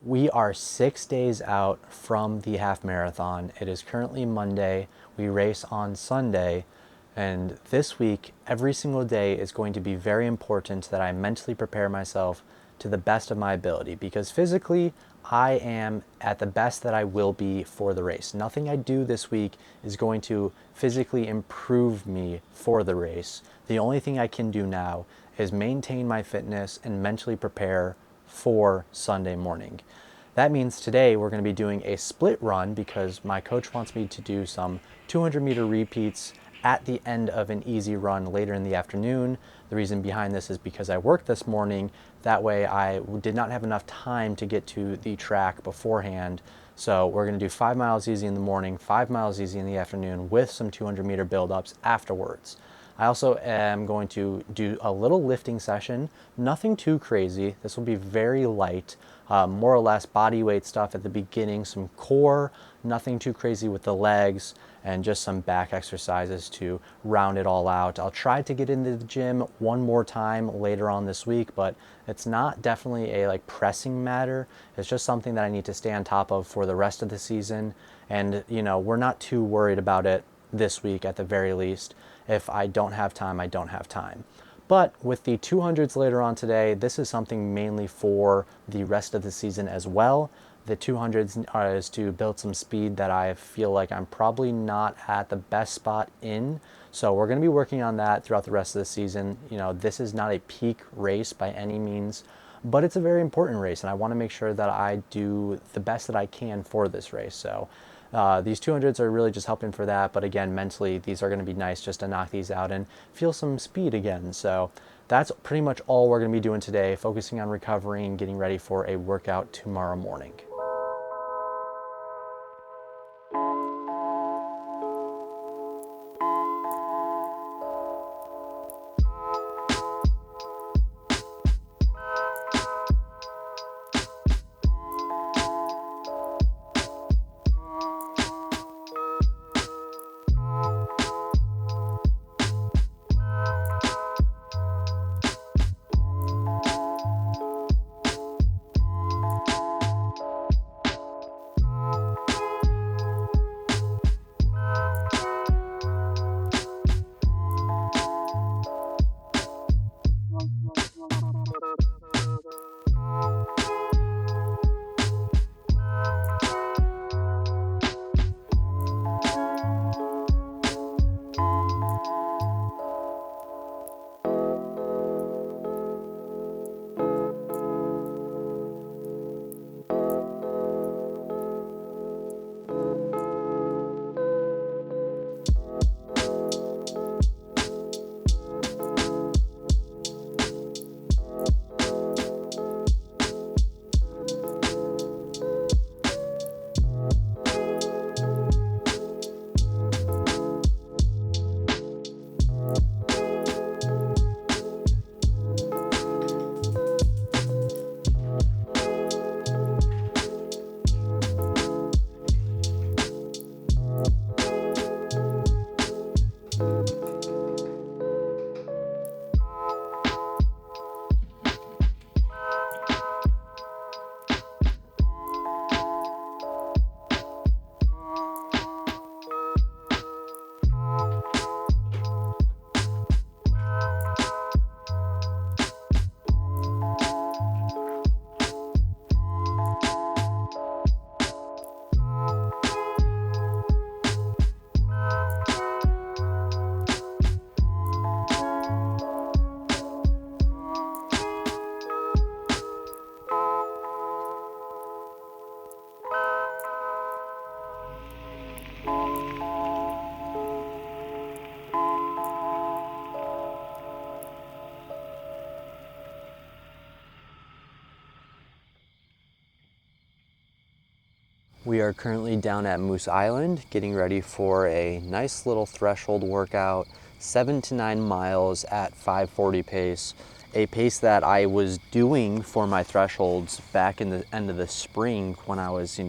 We are 6 days out from the half marathon. It is currently Monday. We race on Sunday. And this week, every single day is going to be very important that I mentally prepare myself to the best of my ability, because physically, I am at the best that I will be for the race. Nothing I do this week is going to physically improve me for the race. The only thing I can do now is maintain my fitness and mentally prepare for Sunday morning. That means today we're going to be doing a split run because my coach wants me to do some 200-meter repeats at the end of an easy run later in the afternoon. The reason behind this is because I worked this morning. That way I did not have enough time to get to the track beforehand. So we're going to do 5 miles easy in the morning, 5 miles easy in the afternoon with some 200-meter build-ups afterwards. I also am going to do a little lifting session, nothing too crazy. This will be very light, more or less body weight stuff at the beginning, some core, nothing too crazy with the legs, and just some back exercises to round it all out. I'll try to get into the gym one more time later on this week, but it's not definitely a pressing matter. It's just something that I need to stay on top of for the rest of the season. And we're not too worried about it this week at the very least. If I don't have time, I don't have time. But with the 200s later on today, this is something mainly for the rest of the season as well. The 200s is to build some speed that I feel like I'm probably not at the best spot in. So we're going to be working on that throughout the rest of the season. This is not a peak race by any means, but it's a very important race, and I want to make sure that I do the best that I can for this race. So these 200s are really just helping for that, but again, mentally, these are going to be nice just to knock these out and feel some speed again. So that's pretty much all we're going to be doing today, focusing on recovering, getting ready for a workout tomorrow morning. We are currently down at Moose Island, getting ready for a nice little threshold workout, 7 to 9 miles at 5:40 pace, a pace that I was doing for my thresholds back in the end of the spring when I was,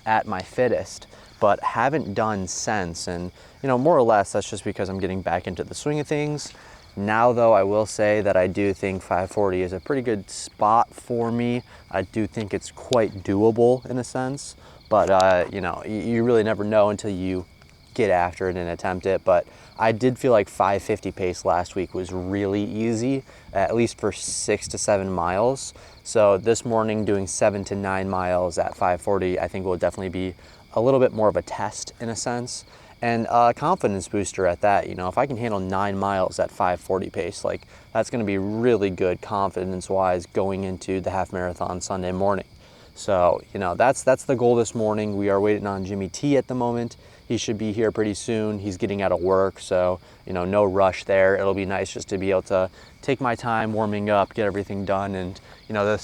at my fittest, but haven't done since. And, more or less, that's just because I'm getting back into the swing of things. Now though, I will say that I do think 540 is a pretty good spot for me. I do think it's quite doable in a sense, but you know, you really never know until you get after it and attempt it. But I did feel like 550 pace last week was really easy, at least for 6 to 7 miles. So this morning doing 7 to 9 miles at 540, I think will definitely be a little bit more of a test in a sense, and a confidence booster at that. You know, if I can handle 9 miles at 540 pace, like that's going to be really good confidence wise going into the half marathon Sunday morning. So, you know, that's the goal this morning. We are waiting on Jimmy T at the moment. He should be here pretty soon. He's getting out of work, so, you know, no rush there. It'll be nice just to be able to take my time warming up, get everything done. And, you know, the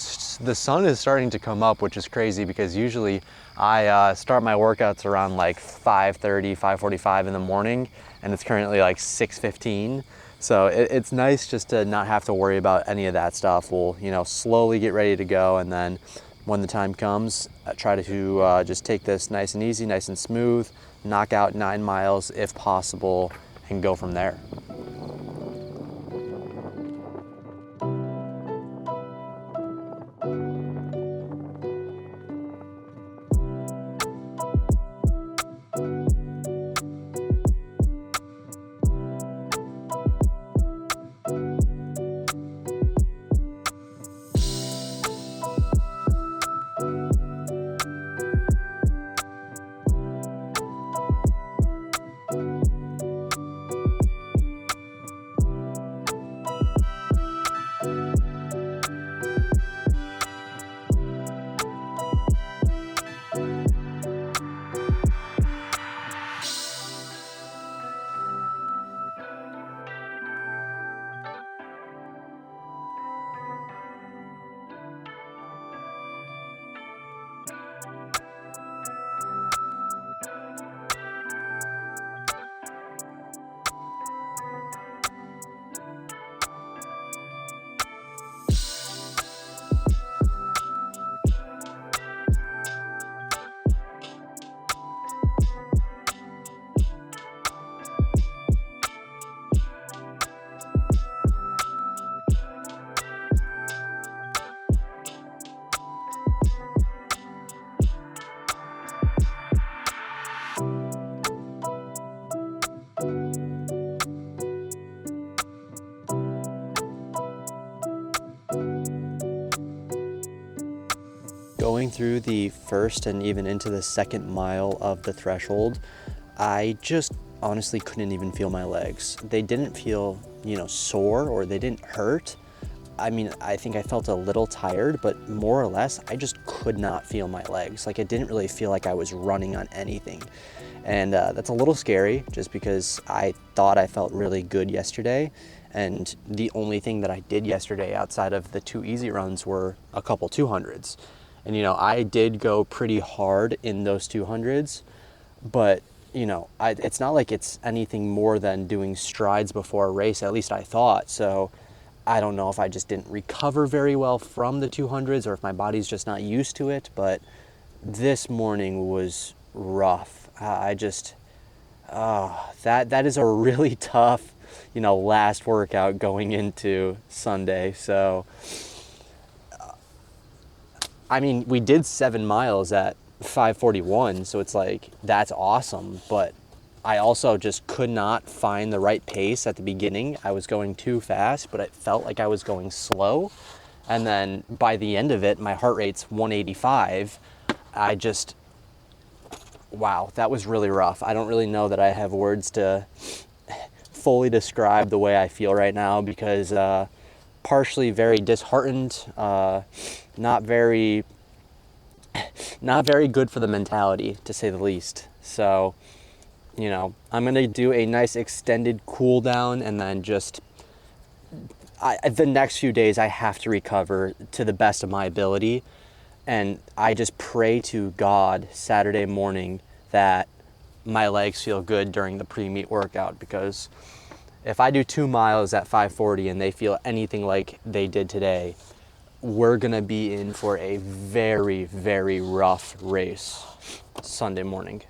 sun is starting to come up, which is crazy because usually I start my workouts around like 5:30, 5:45 in the morning, and it's currently like 6:15. So it's nice just to not have to worry about any of that stuff. We'll, you know, slowly get ready to go, and then when the time comes, try to just take this nice and easy, nice and smooth, knock out 9 miles if possible, and go from there. Going through the first and even into the second mile of the threshold, I just honestly couldn't even feel my legs. They didn't feel, you know, sore, or they didn't hurt. I mean, I think I felt a little tired, but more or less, I just could not feel my legs. Like, it didn't really feel like I was running on anything. And that's a little scary, just because I thought I felt really good yesterday. And the only thing that I did yesterday outside of the 2 easy runs were a couple 200s. And, you know, I did go pretty hard in those 200s, but, you know, it's not like it's anything more than doing strides before a race, at least I thought. So I don't know if I just didn't recover very well from the 200s, or if my body's just not used to it, but this morning was rough. That is a really tough, you know, last workout going into Sunday. So I mean, we did 7 miles at 5:41, so it's like, that's awesome. But I also just could not find the right pace at the beginning. I was going too fast, but it felt like I was going slow. And then by the end of it, my heart rate's 185. Wow, that was really rough. I don't really know that I have words to fully describe the way I feel right now, because partially very disheartened, not very good for the mentality, to say the least. So, you know, I'm gonna do a nice extended cool down, and then just the next few days I have to recover to the best of my ability. And I just pray to God Saturday morning that my legs feel good during the pre-meet workout, because if I do 2 miles at 5:40 and they feel anything like they did today, we're gonna be in for a very, very rough race Sunday morning.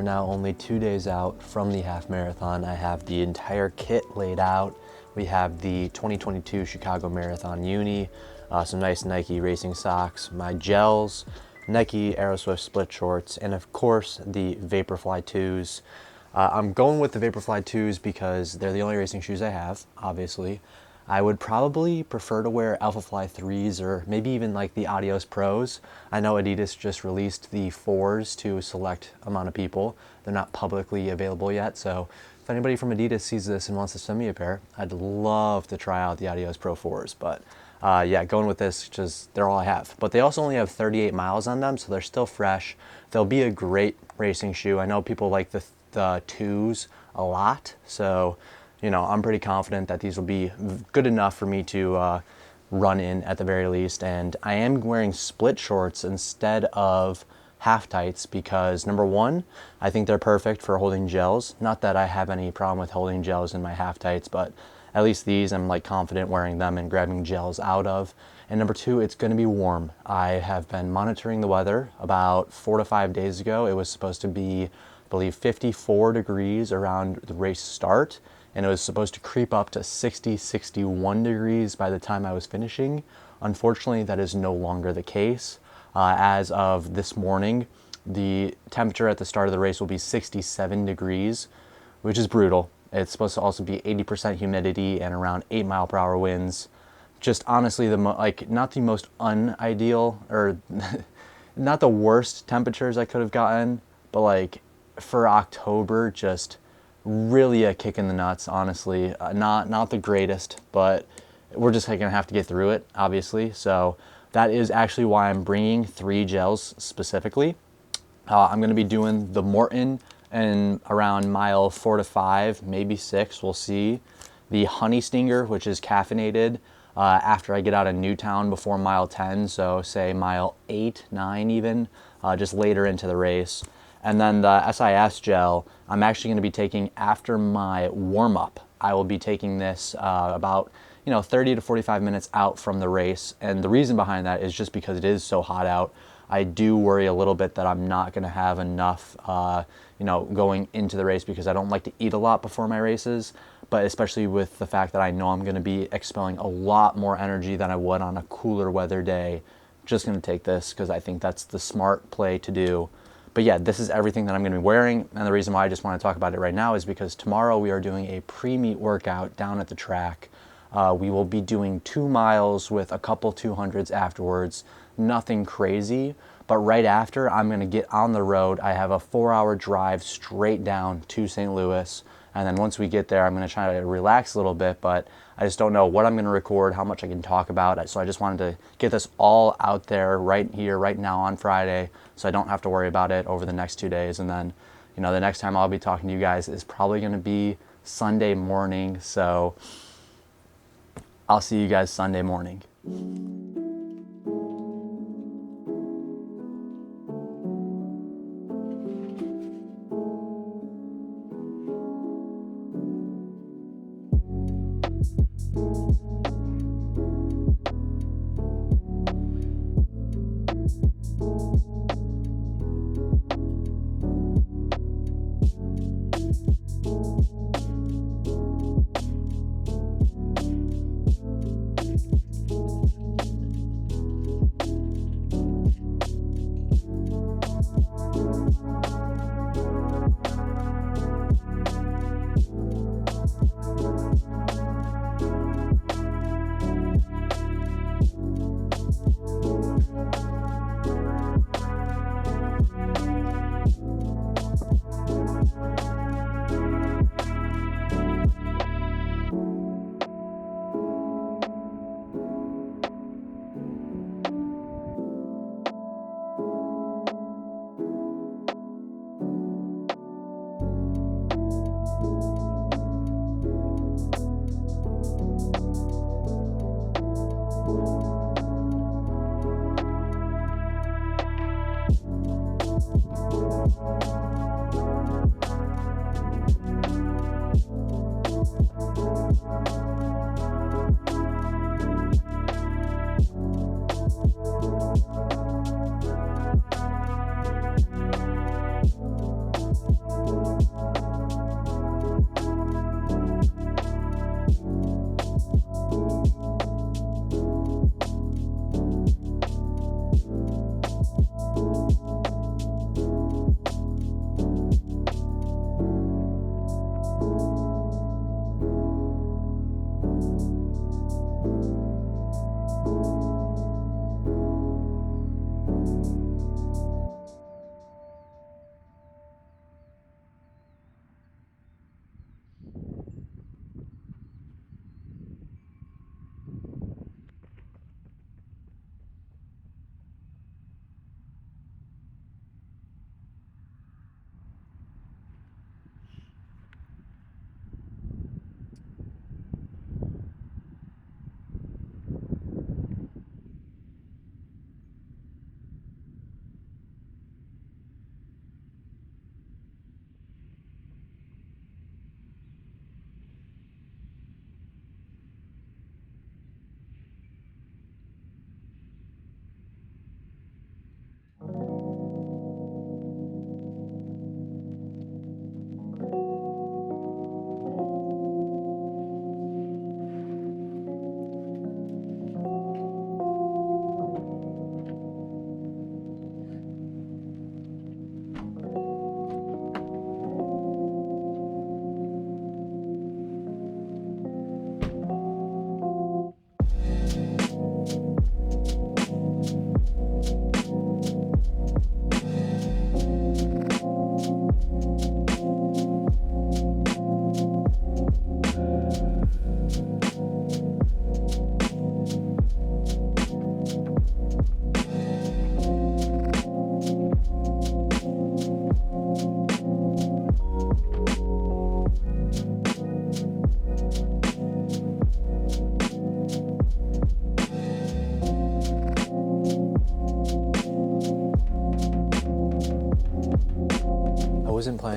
are now only 2 days out from the half marathon. I have the entire kit laid out. We have the 2022 Chicago Marathon uni, some nice Nike racing socks, my gels, Nike Aeroswift split shorts, and of course the Vaporfly 2s. I'm going with the Vaporfly 2s because they're the only racing shoes I have, obviously. I would probably prefer to wear Alphafly 3s or maybe even like the Adios Pros. I know Adidas just released the 4s to a select amount of people. They're not publicly available yet, so if anybody from Adidas sees this and wants to send me a pair, I'd love to try out the Adios Pro 4s. But yeah, going with this, just they're all I have. But they also only have 38 miles on them, so they're still fresh. They'll be a great racing shoe. I know people like the 2s a lot, so you know, I'm pretty confident that these will be good enough for me to run in at the very least. And I am wearing split shorts instead of half tights because number one, I think they're perfect for holding gels. Not that I have any problem with holding gels in my half tights, but at least these I'm like confident wearing them and grabbing gels out of. And number two, it's going to be warm. I have been monitoring the weather. About 4 to 5 days ago, it was supposed to be, I believe, 54 degrees around the race start, and it was supposed to creep up to 60, 61 degrees by the time I was finishing. Unfortunately, that is no longer the case. As of this morning, the temperature at the start of the race will be 67 degrees, which is brutal. It's supposed to also be 80% humidity and around 8-mile-per-hour winds. Just honestly, not the most unideal or not the worst temperatures I could have gotten, but like for October, just really a kick in the nuts, honestly. Not the greatest, but we're just gonna have to get through it, obviously. So that is actually why I'm bringing 3 gels specifically. I'm gonna be doing the Morton and around mile 4 to 5, maybe 6, we'll see. The Honey Stinger, which is caffeinated, after I get out of Newtown before mile 10, so say mile 8, 9 even, just later into the race. And then the SIS gel, I'm actually going to be taking after my warm-up. I will be taking this about 30 to 45 minutes out from the race. And the reason behind that is just because it is so hot out. I do worry a little bit that I'm not going to have enough going into the race because I don't like to eat a lot before my races. But especially with the fact that I know I'm going to be expelling a lot more energy than I would on a cooler weather day. Just going to take this because I think that's the smart play to do. But yeah, this is everything that I'm going to be wearing, and the reason why I just want to talk about it right now is because tomorrow we are doing a pre-meet workout down at the track. We will be doing 2 miles with a couple 200s afterwards, nothing crazy, but right after I'm going to get on the road. I have a 4-hour drive straight down to St. Louis, and then once we get there, I'm going to try to relax a little bit, but I just don't know what I'm going to record, how much I can talk about. So I just wanted to get this all out there right here, right now on Friday, so I don't have to worry about it over the next 2 days. And then, the next time I'll be talking to you guys is probably going to be Sunday morning. So I'll see you guys Sunday morning.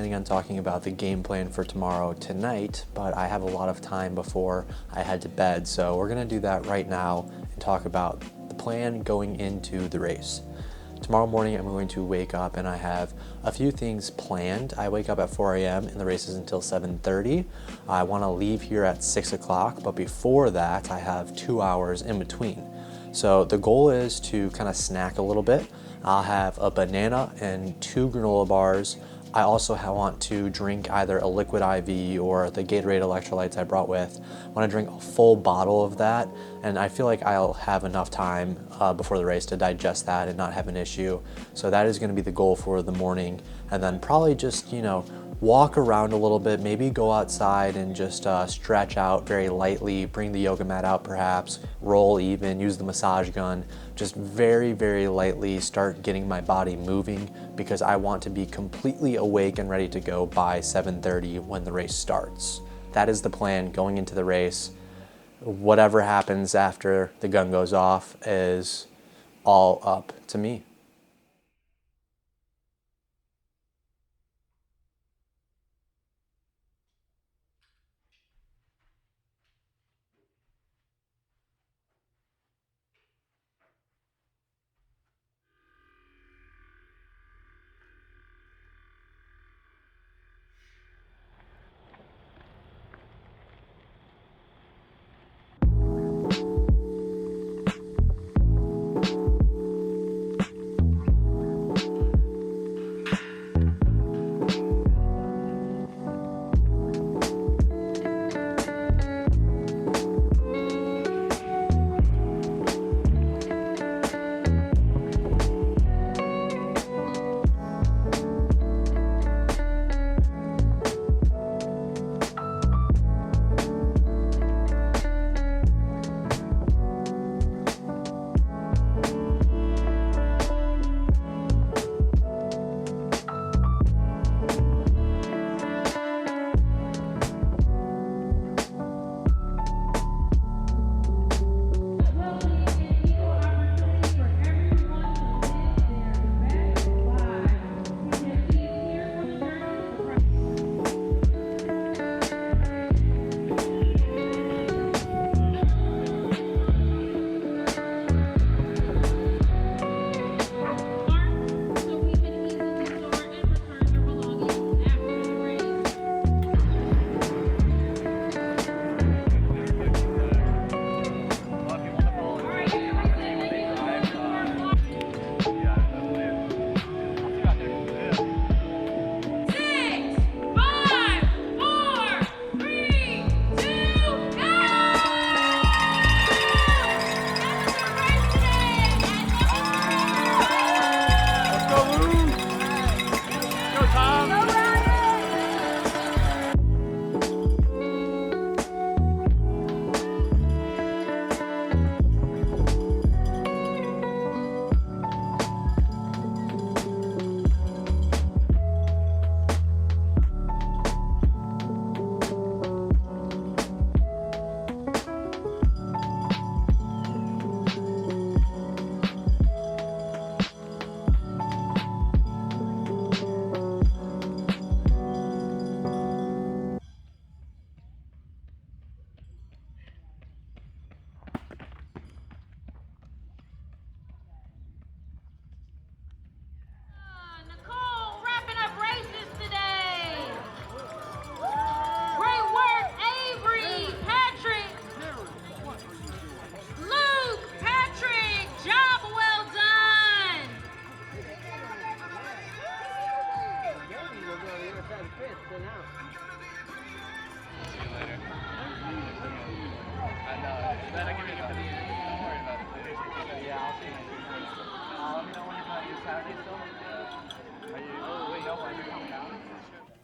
planning on talking about the game plan for tomorrow tonight, but I have a lot of time before I head to bed, so we're gonna do that right now and talk about the plan going into the race. Tomorrow morning I'm going to wake up and I have a few things planned. I wake up at 4 a.m. and the race is until 7:30. I want to leave here at 6 o'clock, but before that I have 2 hours in between. So the goal is to kind of snack a little bit. I'll have a banana and 2 granola bars. I also want to drink either a liquid IV or the Gatorade electrolytes I brought with. I want to drink a full bottle of that, and I feel like I'll have enough time before the race to digest that and not have an issue. So that is going to be the goal for the morning, and then probably just, walk around a little bit, maybe go outside and just stretch out very lightly, bring the yoga mat out perhaps, roll even, use the massage gun, just very, very lightly start getting my body moving because I want to be completely awake and ready to go by 7:30 when the race starts. That is the plan going into the race. Whatever happens after the gun goes off is all up to me.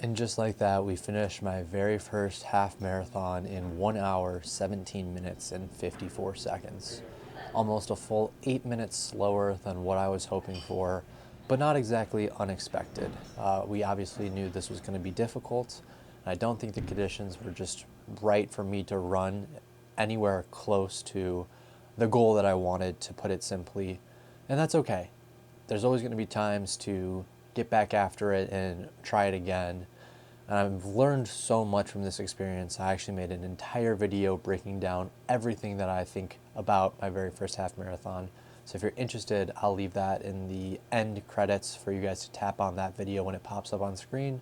And just like that, we finished my very first half marathon in 1 hour, 17 minutes, and 54 seconds. Almost a full 8 minutes slower than what I was hoping for, but not exactly unexpected. We obviously knew this was going to be difficult. I don't think the conditions were just right for me to run anywhere close to the goal that I wanted, to put it simply. And that's okay. There's always going to be times to get back after it and try it again. And I've learned so much from this experience. I actually made an entire video breaking down everything that I think about my very first half marathon. So if you're interested, I'll leave that in the end credits for you guys to tap on that video when it pops up on screen.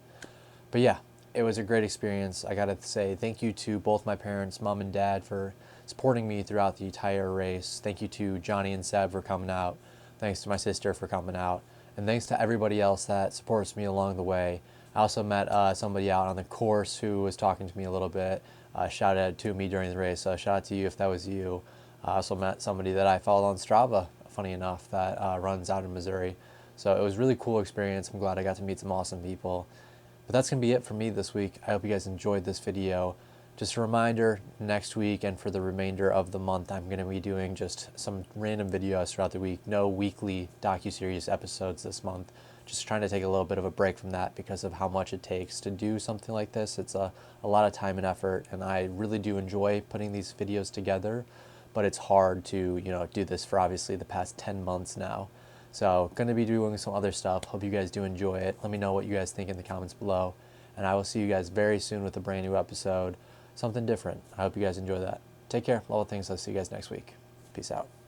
But yeah, it was a great experience. I gotta say thank you to both my parents, mom and dad, for supporting me throughout the entire race. Thank you to Johnny and Seb for coming out. Thanks to my sister for coming out. And thanks to everybody else that supports me along the way. I also met somebody out on the course who was talking to me a little bit, shouted to me during the race. So shout out to you if that was you. I also met somebody that I followed on Strava, funny enough, that runs out in Missouri. So it was a really cool experience. I'm glad I got to meet some awesome people. But that's going to be it for me this week. I hope you guys enjoyed this video. Just a reminder, next week and for the remainder of the month, I'm going to be doing just some random videos throughout the week. No weekly docuseries episodes this month. Just trying to take a little bit of a break from that because of how much it takes to do something like this. It's a lot of time and effort, and I really do enjoy putting these videos together, but it's hard to, do this for obviously the past 10 months now. So going to be doing some other stuff. Hope you guys do enjoy it. Let me know what you guys think in the comments below, and I will see you guys very soon with a brand new episode. Something different. I hope you guys enjoy that. Take care. Love all things. I'll see you guys next week. Peace out.